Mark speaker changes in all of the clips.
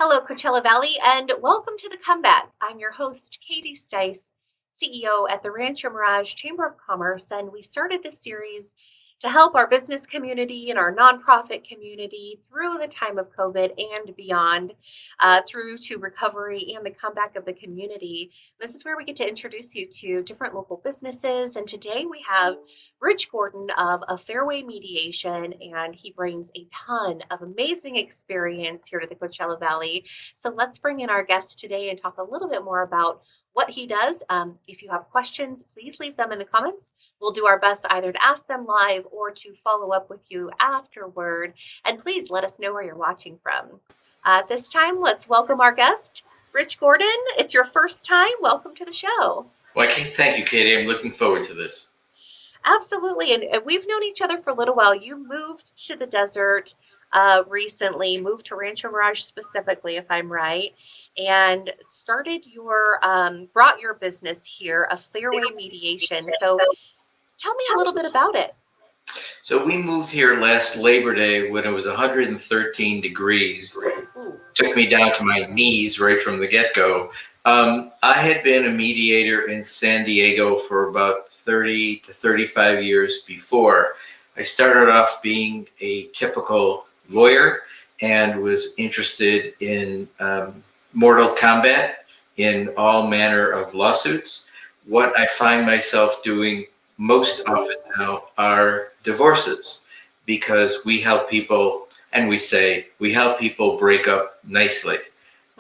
Speaker 1: Hello, Coachella Valley, and welcome to the comeback. I'm your host, Katie Stice, CEO at the Rancho Mirage Chamber of Commerce, and we started this series to help our business community and our nonprofit community through the time of COVID and beyond, through to recovery and the comeback of the community. This is where we get to introduce you to different local businesses, and today we have Rich Gordon of a Fairway Mediation, and he brings a ton of amazing experience here to the Coachella Valley. So let's bring in our guest today and talk a little bit more about what he does. If you have questions, please leave them in the comments. We'll do our best either to ask them live or to follow up with you afterward. And please let us know where you're watching from. At this time, let's welcome our guest, Rich Gordon. It's your first time. Welcome to the show.
Speaker 2: Well, thank you, Katie. I'm looking forward to this.
Speaker 1: Absolutely. And we've known each other for a little while. You moved to the desert recently, moved to Rancho Mirage specifically, if I'm right, and started brought your business here, a Fairway Mediation. So tell me a little bit about it.
Speaker 2: So we moved here last Labor Day when it was 113 degrees.
Speaker 1: Ooh.
Speaker 2: Took me down to my knees right from the get-go. I had been a mediator in San Diego for about 30 to 35 years before. I started off being a typical lawyer and was interested in mortal combat in all manner of lawsuits. What I find myself doing most often now are divorces, because we help people, and we help people break up nicely.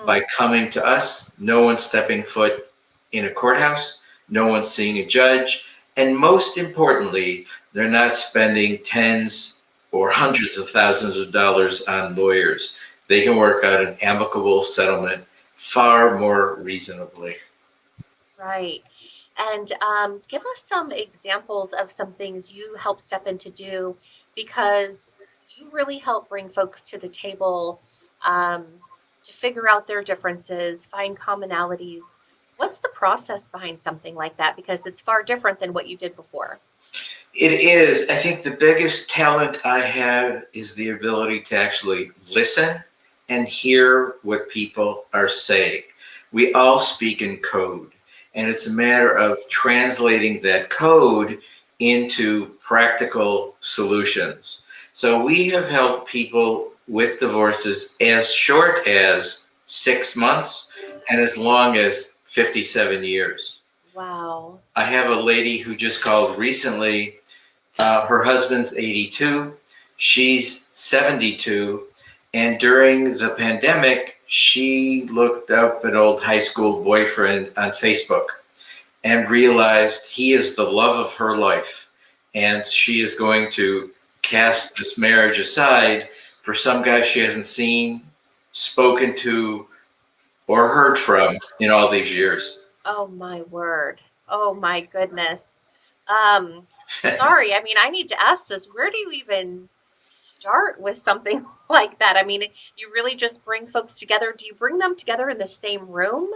Speaker 2: By coming to us, no one's stepping foot in a courthouse, no one's seeing a judge, and most importantly, they're not spending tens or hundreds of thousands of dollars on lawyers. They can work out an amicable settlement far more reasonably.
Speaker 1: Right. And give us some examples of some things you help step in to do, because you really help bring folks to the table to figure out their differences, find commonalities. What's the process behind something like that? Because it's far different than what you did before.
Speaker 2: It is. I think the biggest talent I have is the ability to actually listen and hear what people are saying. We all speak in code, and it's a matter of translating that code into practical solutions. So we have helped people with divorces as short as 6 months and as long as 57 years.
Speaker 1: Wow.
Speaker 2: I have a lady who just called recently. Her husband's 82, she's 72, and during the pandemic, she looked up an old high school boyfriend on Facebook and realized he is the love of her life, and she is going to cast this marriage aside for some guy she hasn't seen, spoken to, or heard from in all these years.
Speaker 1: Oh my word. Oh my goodness. Sorry, I mean, I need to ask this. Where do you even start with something like that? I mean, you really just bring folks together. Do you bring them together in the same room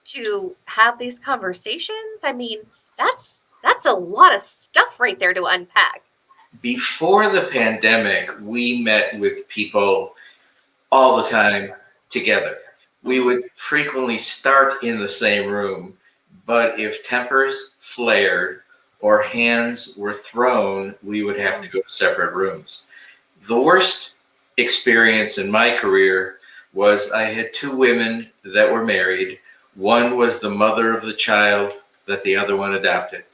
Speaker 1: to have these conversations? I mean, that's a lot of stuff right there to unpack.
Speaker 2: Before the pandemic, we met with people all the time together. We would frequently start in the same room, but if tempers flared or hands were thrown, we would have to go to separate rooms. The worst experience in my career was I had two women that were married. One was the mother of the child that the other one adopted.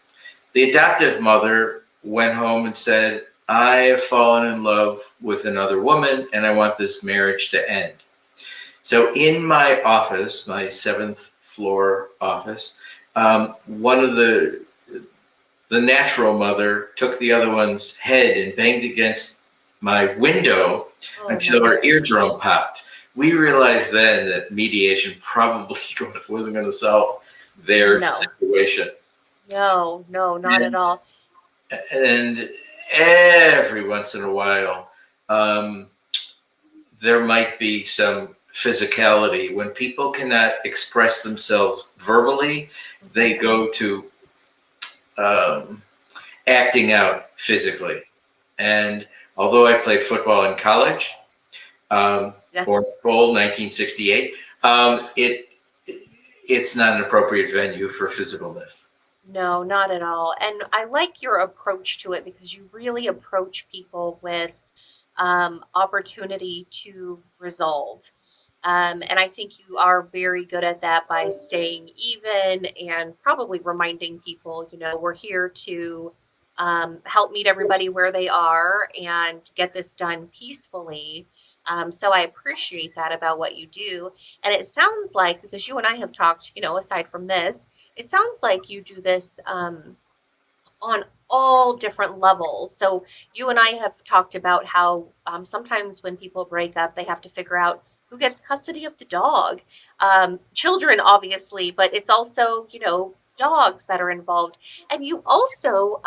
Speaker 2: The adoptive mother went home and said, I have fallen in love with another woman and I want this marriage to end. So in my office, my 7th floor office, one of the natural mother took the other one's head and banged against my window until her eardrum popped. We realized then that mediation probably wasn't going to solve their situation.
Speaker 1: No, not at all.
Speaker 2: And every once in a while, there might be some physicality. When people cannot express themselves verbally, they go to acting out physically. And although I played football in college,
Speaker 1: Yeah.
Speaker 2: or Bowl 1968, it's not an appropriate venue for physicalness.
Speaker 1: No, not at all. And I like your approach to it because you really approach people with opportunity to resolve. And I think you are very good at that by staying even and probably reminding people, we're here to help meet everybody where they are and get this done peacefully. So I appreciate that about what you do. And it sounds like, because you and I have talked, aside from this, it sounds like you do this on all different levels. So you and I have talked about how sometimes when people break up, they have to figure out who gets custody of the dog. Children, obviously, but it's also, dogs that are involved. And you also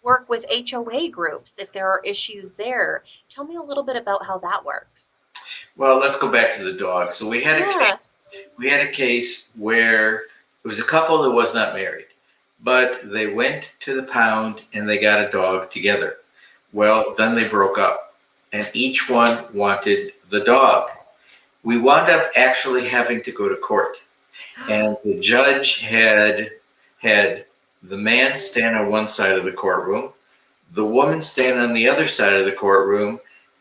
Speaker 1: work with HOA groups if there are issues there. Tell me a little bit about how that works.
Speaker 2: Well, let's go back to the dog. So
Speaker 1: Yeah.
Speaker 2: we had a case where it was a couple that was not married, but they went to the pound and they got a dog together. Well, then they broke up, and each one wanted the dog. We wound up actually having to go to court, and the judge had the man stand on one side of the courtroom, the woman stand on the other side of the courtroom,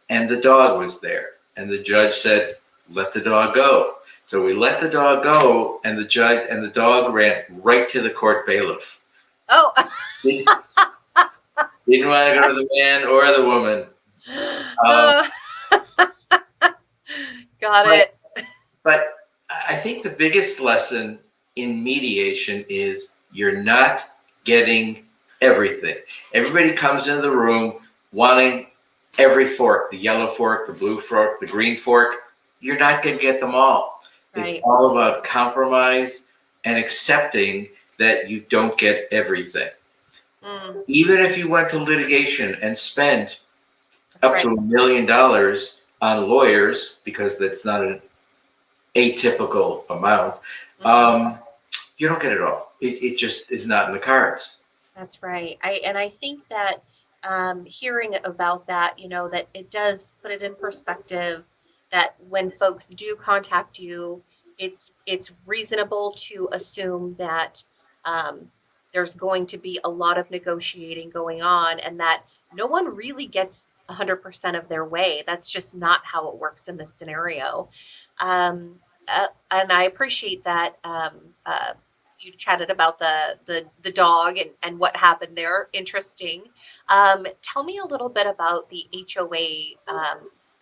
Speaker 2: and the dog was there. And the judge said, "Let the dog go." So we let the dog go, and the dog ran right to the court bailiff.
Speaker 1: Oh.
Speaker 2: Didn't, didn't want to go to the man or the woman. Um,
Speaker 1: Uh, got
Speaker 2: but
Speaker 1: it.
Speaker 2: But I think the biggest lesson in mediation is you're not getting everything. Everybody comes into the room wanting every fork, the yellow fork, the blue fork, the green fork. You're not going to get them all. It's
Speaker 1: Right.
Speaker 2: all about compromise and accepting that you don't get everything.
Speaker 1: Mm,
Speaker 2: Even if you went to litigation and spent
Speaker 1: that's
Speaker 2: up
Speaker 1: right.
Speaker 2: to $1 million on lawyers, because that's not an atypical amount,
Speaker 1: Mhm.
Speaker 2: you don't get it all. It just is not in the cards.
Speaker 1: That's right. I think that hearing about that, that it does put it in perspective that when folks do contact you, it's reasonable to assume that um, there's going to be a lot of negotiating going on, and that no one really gets 100% of their way. That's just not how it works in this scenario. And I appreciate that. You chatted about the dog and what happened there. Interesting. Tell me a little bit about the HOA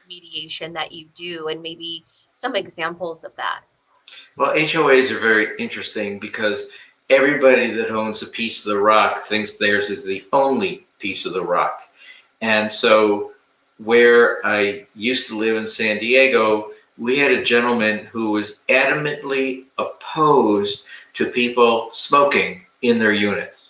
Speaker 1: mediation that you do, and maybe some examples of that.
Speaker 2: Well, HOAs are very interesting because everybody that owns a piece of the rock thinks theirs is the only piece of the rock. And so, where I used to live in San Diego, we had a gentleman who was adamantly opposed to people smoking in their units.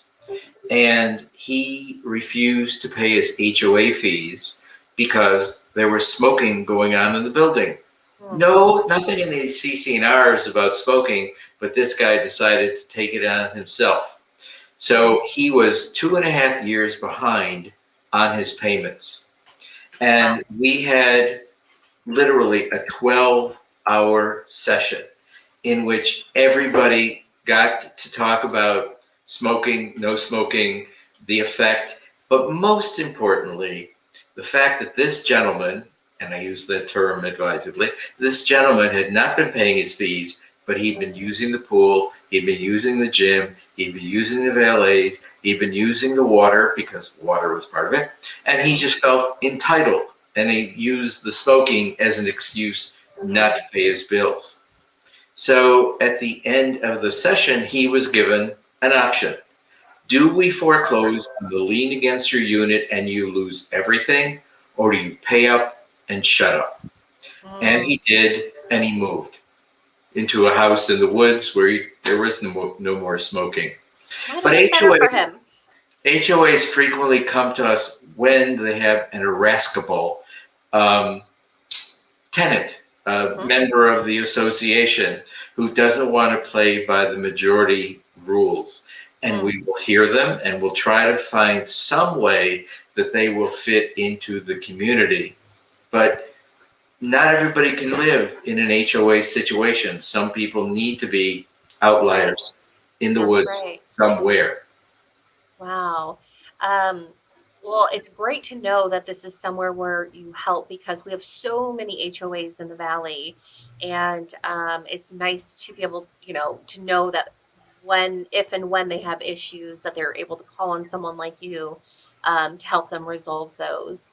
Speaker 2: And he refused to pay his HOA fees because there was smoking going on in the building.
Speaker 1: Hmm.
Speaker 2: No, nothing in the CC&R is about smoking, but this guy decided to take it on himself. So he was 2.5 years behind on his payments.
Speaker 1: Wow.
Speaker 2: And we had literally a 12-hour session in which everybody got to talk about smoking, no smoking, the effect, but most importantly, the fact that this gentleman, and I use that term advisedly, this gentleman had not been paying his fees, but he'd been using the pool, he'd been using the gym, he'd been using the valets, he'd been using the water because water was part of it, and he just felt entitled, and he used the smoking as an excuse not to pay his bills. So at the end of the session, he was given an option. Do we foreclose on the lien against your unit and you lose everything, or do you pay up and shut up? And
Speaker 1: Mm.
Speaker 2: he did, and he moved into a house in the woods where there was no more smoking.
Speaker 1: Might have
Speaker 2: But
Speaker 1: been better for
Speaker 2: HOAs,
Speaker 1: him.
Speaker 2: HOAs frequently come to us when they have an irascible um, tenant, a
Speaker 1: Hmm.
Speaker 2: member of the association, who doesn't want to play by the majority rules. And
Speaker 1: Mm.
Speaker 2: we will hear them and we'll try to find some way that they will fit into the community. But not everybody can live in an HOA situation. Some people need to be
Speaker 1: That's right.
Speaker 2: outliers in the
Speaker 1: That's
Speaker 2: woods
Speaker 1: right.
Speaker 2: somewhere.
Speaker 1: Wow. Um, well, it's great to know that this is somewhere where you help because we have so many HOAs in the valley, and it's nice to be able, to know that if and when they have issues, that they're able to call on someone like you to help them resolve those.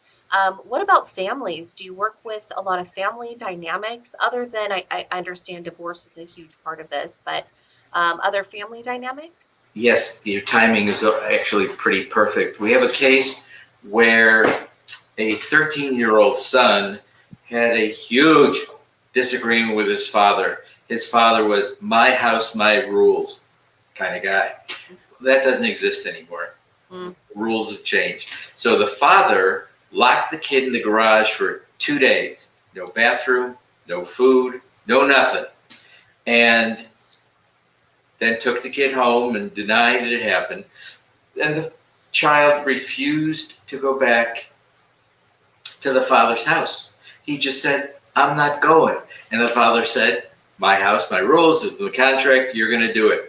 Speaker 1: What about families? Do you work with a lot of family dynamics other than I understand divorce is a huge part of this, but other family dynamics?
Speaker 2: Yes, your timing is actually pretty perfect. We have a case where a 13-year-old son had a huge disagreement with his father. His father was my house, my rules kind of guy. That doesn't exist anymore.
Speaker 1: Mm,
Speaker 2: Rules have changed. So the father locked the kid in the garage for 2 days. No bathroom, no food, no nothing. And then took the kid home and denied it happened. And the child refused to go back to the father's house. He just said, I'm not going. And the father said, my house, my rules, it's in the contract, you're going to do it.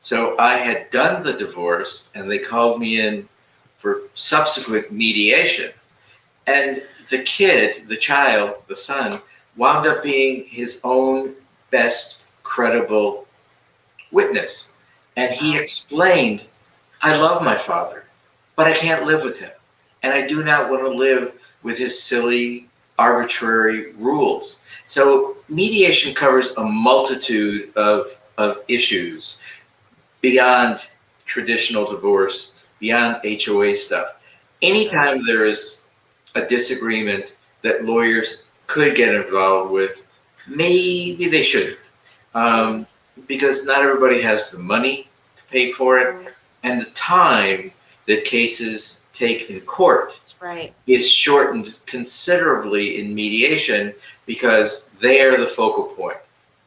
Speaker 2: So I had done the divorce and they called me in for subsequent mediation. And the kid, the child, the son, wound up being his own best credible witness. And he
Speaker 1: wow.
Speaker 2: explained, I love my father, but I can't live with him. And I do not want to live with his silly, arbitrary rules. So mediation covers a multitude of issues beyond traditional divorce, beyond HOA stuff.
Speaker 1: Mhm.
Speaker 2: Anytime there is a disagreement that lawyers could get involved with, maybe they shouldn't.
Speaker 1: Mm,
Speaker 2: Um, because not everybody has the money to pay for it,
Speaker 1: mm,
Speaker 2: and the time that cases take in court
Speaker 1: that's right.
Speaker 2: is shortened considerably in mediation because they are the focal point.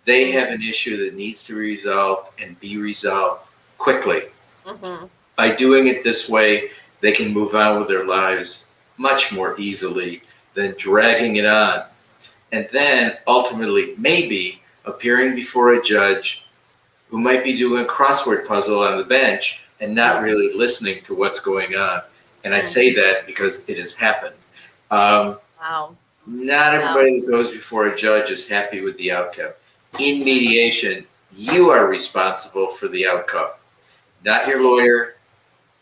Speaker 2: They
Speaker 1: Mm,
Speaker 2: have an issue that needs to be resolved and be resolved quickly.
Speaker 1: mhm.
Speaker 2: By doing it this way, they can move on with their lives much more easily than dragging it on. And then ultimately, maybe appearing before a judge who might be doing a crossword puzzle on the bench and not
Speaker 1: Mm,
Speaker 2: really listening to what's going on. And I
Speaker 1: mm.
Speaker 2: say that because it has happened. Um,
Speaker 1: Wow.
Speaker 2: Not
Speaker 1: Wow.
Speaker 2: everybody that goes before a judge is happy with the outcome. In
Speaker 1: Right.
Speaker 2: mediation, you are responsible for the outcome, not your
Speaker 1: Right.
Speaker 2: lawyer.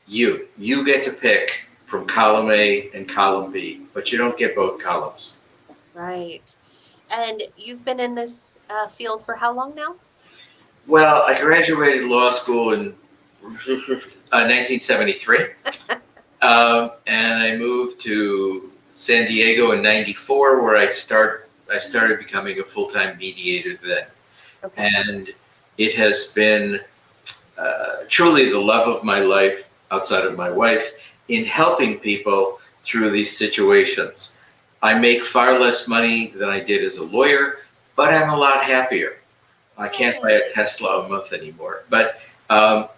Speaker 2: You get to pick from column A and column B, but you don't get both columns.
Speaker 1: Right. And you've been in this field for how long now?
Speaker 2: Well, I graduated law school in 1973, and I moved to San Diego in '94, where I started becoming a full-time mediator then,
Speaker 1: Okay.
Speaker 2: and it has been truly the love of my life, outside of my wife, in helping people through these situations. I make far less money than I did as a lawyer, but I'm a lot happier. I can't buy a
Speaker 1: Yay.
Speaker 2: Tesla a month anymore. But um,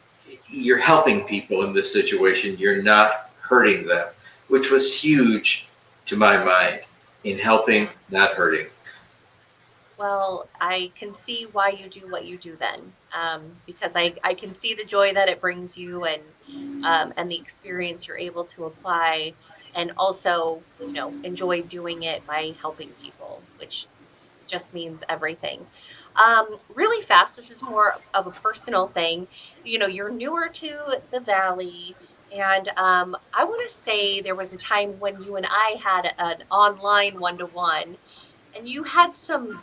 Speaker 2: you're helping people in this situation. You're not hurting them, which was huge to my mind in helping,
Speaker 1: Yeah.
Speaker 2: not hurting.
Speaker 1: Well, I can see why you do what you do then, because I can see the joy that it brings you and the experience you're able to apply, and also enjoy doing it by helping people, which just means everything. Really fast, this is more of a personal thing. You're newer to the valley, and I want to say there was a time when you and I had an online one to one, and do you have some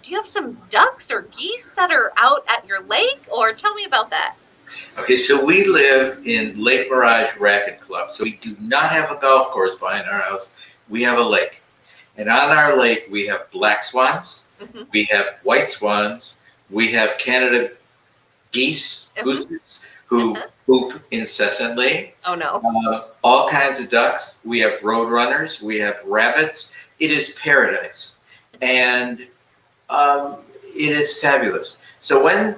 Speaker 1: ducks or geese that are out at your lake, or tell me about that?
Speaker 2: Okay, so we live in Lake Mirage Racket Club. So we do not have a golf course behind our house. We have a lake. And on our lake, we have black swans,
Speaker 1: Hmm.
Speaker 2: we have white swans, we have Canada
Speaker 1: Hmm.
Speaker 2: gooses who poop incessantly,
Speaker 1: Oh no.
Speaker 2: all kinds of ducks. We have roadrunners, we have rabbits. It is paradise. And it is fabulous. So when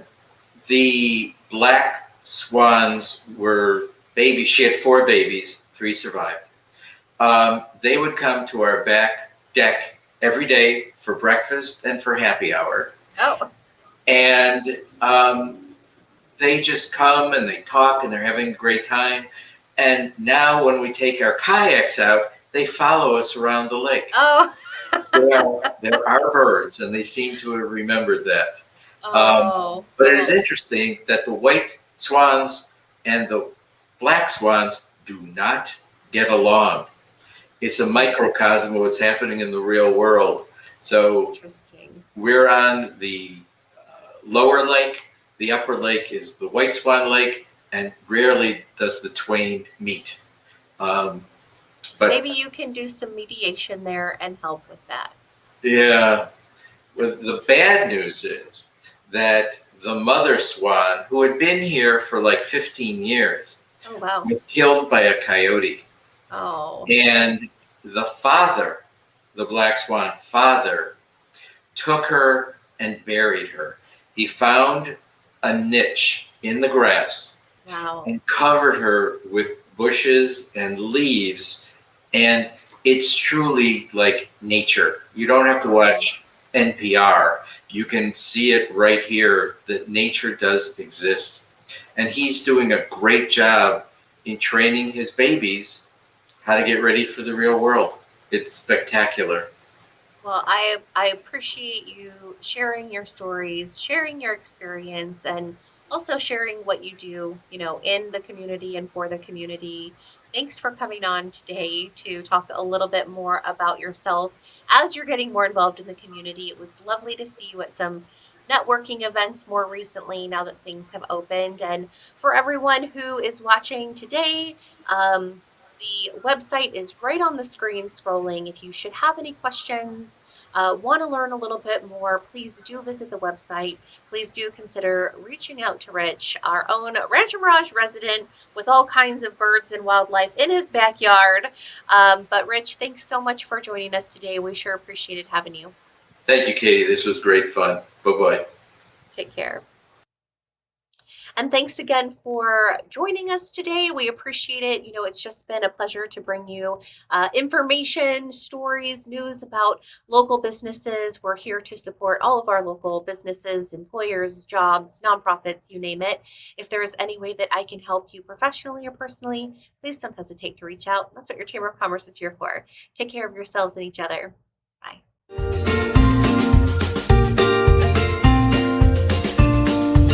Speaker 2: the black swans were babies, she had 4 babies, 3 survived. They would come to our back deck every day for breakfast and for happy hour.
Speaker 1: Oh,
Speaker 2: And they just come and they talk and they're having a great time. And now when we take our kayaks out, they follow us around the lake.
Speaker 1: oh,
Speaker 2: There are birds, and they seem to have remembered that.
Speaker 1: oh,
Speaker 2: But it is
Speaker 1: oh.
Speaker 2: interesting that the white swans and the black swans do not get along. It's a microcosm of what's happening in the real world. So
Speaker 1: Interesting.
Speaker 2: we're on the lower lake. The upper lake is the white swan lake, and rarely does the twain meet. Um, but
Speaker 1: Maybe you can do some mediation there and help with that.
Speaker 2: yeah, well, the bad news is that the mother swan, who had been here for like 15 years,
Speaker 1: Oh, wow.
Speaker 2: was killed by a coyote.
Speaker 1: Oh,
Speaker 2: And the father, the black swan father, took her and buried her. He found a niche in the grass
Speaker 1: wow.
Speaker 2: and covered her with bushes and leaves. And it's truly like nature. You don't have to watch NPR. You can see it right here that nature does exist. And he's doing a great job in training his babies how to get ready for the real world. It's spectacular.
Speaker 1: Well, I appreciate you sharing your stories, sharing your experience, and also sharing what you do, in the community and for the community. Thanks for coming on today to talk a little bit more about yourself as you're getting more involved in the community. It was lovely to see you at some networking events more recently now that things have opened. And for everyone who is watching today, the website is right on the screen scrolling. If you should have any questions, want to learn a little bit more, please do visit the website. Please do consider reaching out to Rich, our own Rancho Mirage resident with all kinds of birds and wildlife in his backyard. But Rich, thanks so much for joining us today. We sure appreciated having you.
Speaker 2: Thank you, Katie. This was great fun. Bye bye.
Speaker 1: Take care. And thanks again for joining us today. We appreciate it. It's just been a pleasure to bring you information, stories, news about local businesses. We're here to support all of our local businesses, employers, jobs, nonprofits, you name it. If there's any way that I can help you professionally or personally, please don't hesitate to reach out. That's what your Chamber of Commerce is here for. Take care of yourselves and each other. Bye.